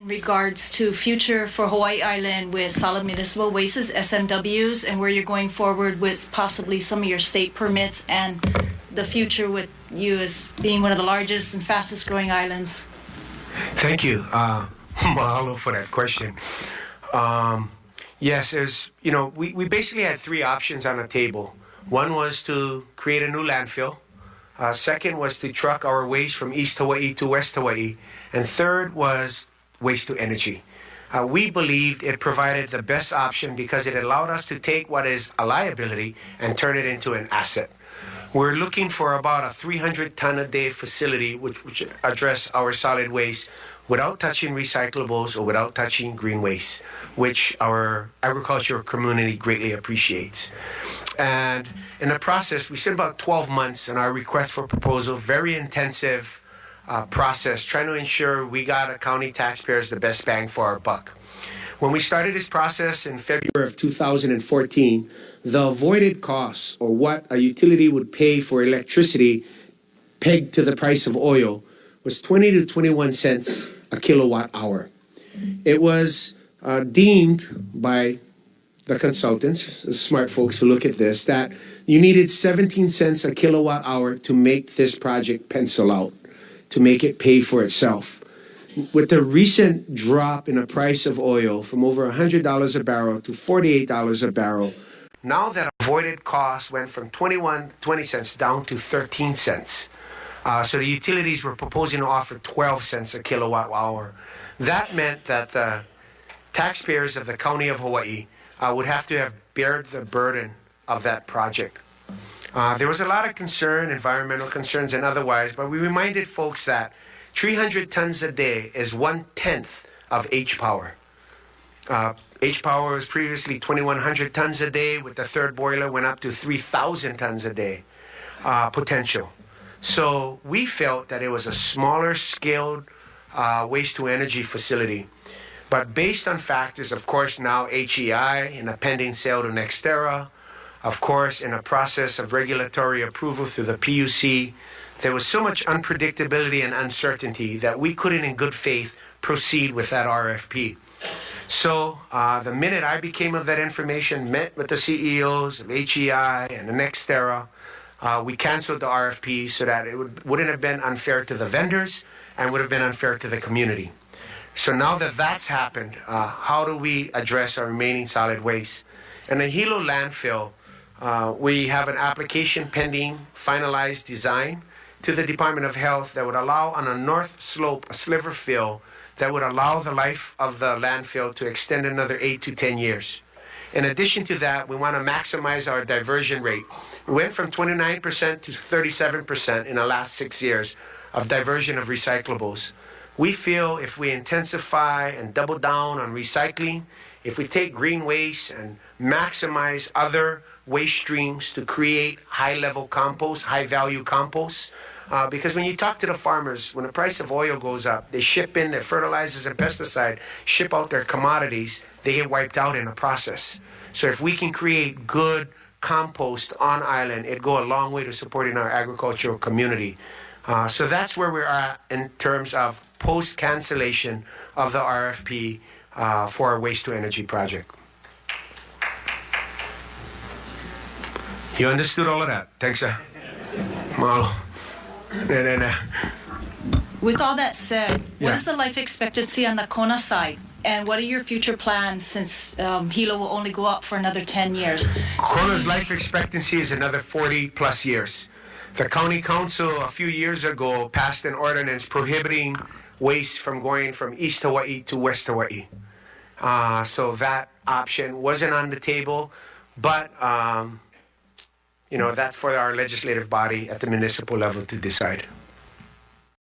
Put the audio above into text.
in regards to future for Hawaii Island with solid municipal wastes, SMWs, and where you're going forward with possibly some of your state permits and the future with you as being one of the largest and fastest growing islands? Thank you, Mahalo, for that question. Yes, we basically had three options on the table. One was to create a new landfill. Second was to truck our waste from East Hawaii to West Hawaii. And third was waste to energy. We believed it provided the best option because it allowed us to take what is a liability and turn it into an asset. We're looking for about a 300-ton-a-day facility which address our solid waste without touching recyclables or without touching green waste, which our agricultural community greatly appreciates. And in the process, we spent about 12 months on our request for proposal, very intensive process, trying to ensure we got a county taxpayers the best bang for our buck. When we started this process in February of 2014, the avoided costs, or what a utility would pay for electricity pegged to the price of oil, was 20 to 21 cents a kilowatt hour. It was deemed by the consultants, the smart folks who look at this, that you needed 17 cents a kilowatt hour to make this project pencil out, to make it pay for itself. With the recent drop in the price of oil from over $100 a barrel to $48 a barrel, now that avoided cost went from 20 cents down to 13 cents. So the utilities were proposing to offer 12 cents a kilowatt hour. That meant that the taxpayers of the County of Hawaii would have to have bared the burden of that project. There was a lot of concern, environmental concerns and otherwise, but we reminded folks that 300 tons a day is 1/10 of H-Power. H-Power was previously 2,100 tons a day. With the third boiler, went up to 3,000 tons a day potential. So we felt that it was a smaller scaled waste-to-energy facility. But based on factors, of course, now HEI in a pending sale to Nextera, of course, in a process of regulatory approval through the PUC, there was so much unpredictability and uncertainty that we couldn't in good faith proceed with that RFP. So the minute I became of that information, met with the CEOs of HEI and the Nextera, we canceled the RFP so that it wouldn't have been unfair to the vendors and would have been unfair to the community. So now that that's happened, how do we address our remaining solid waste? In the Hilo landfill, we have an application pending, finalized design to the Department of Health that would allow on a north slope a sliver fill that would allow the life of the landfill to extend another 8 to 10 years. In addition to that, we want to maximize our diversion rate. We went from 29% to 37% in the last 6 years of diversion of recyclables. We feel if we intensify and double down on recycling, if we take green waste and maximize other waste streams to create high-level compost, high-value compost, because when you talk to the farmers, when the price of oil goes up, they ship in their fertilizers and pesticide, ship out their commodities, they get wiped out in the process. So if we can create good compost on island, it'd go a long way to supporting our agricultural community. So that's where we're at in terms of post-cancellation of the RFP for our waste-to-energy project. You understood all of that? Thanks, Malo. With all that said, what is the life expectancy on the Kona side? And what are your future plans since Hilo will only go up for another 10 years? Kona's life expectancy is another 40 plus years. The county council a few years ago passed an ordinance prohibiting waste from going from East Hawaii to West Hawaii. So that option wasn't on the table, but that's for our legislative body at the municipal level to decide.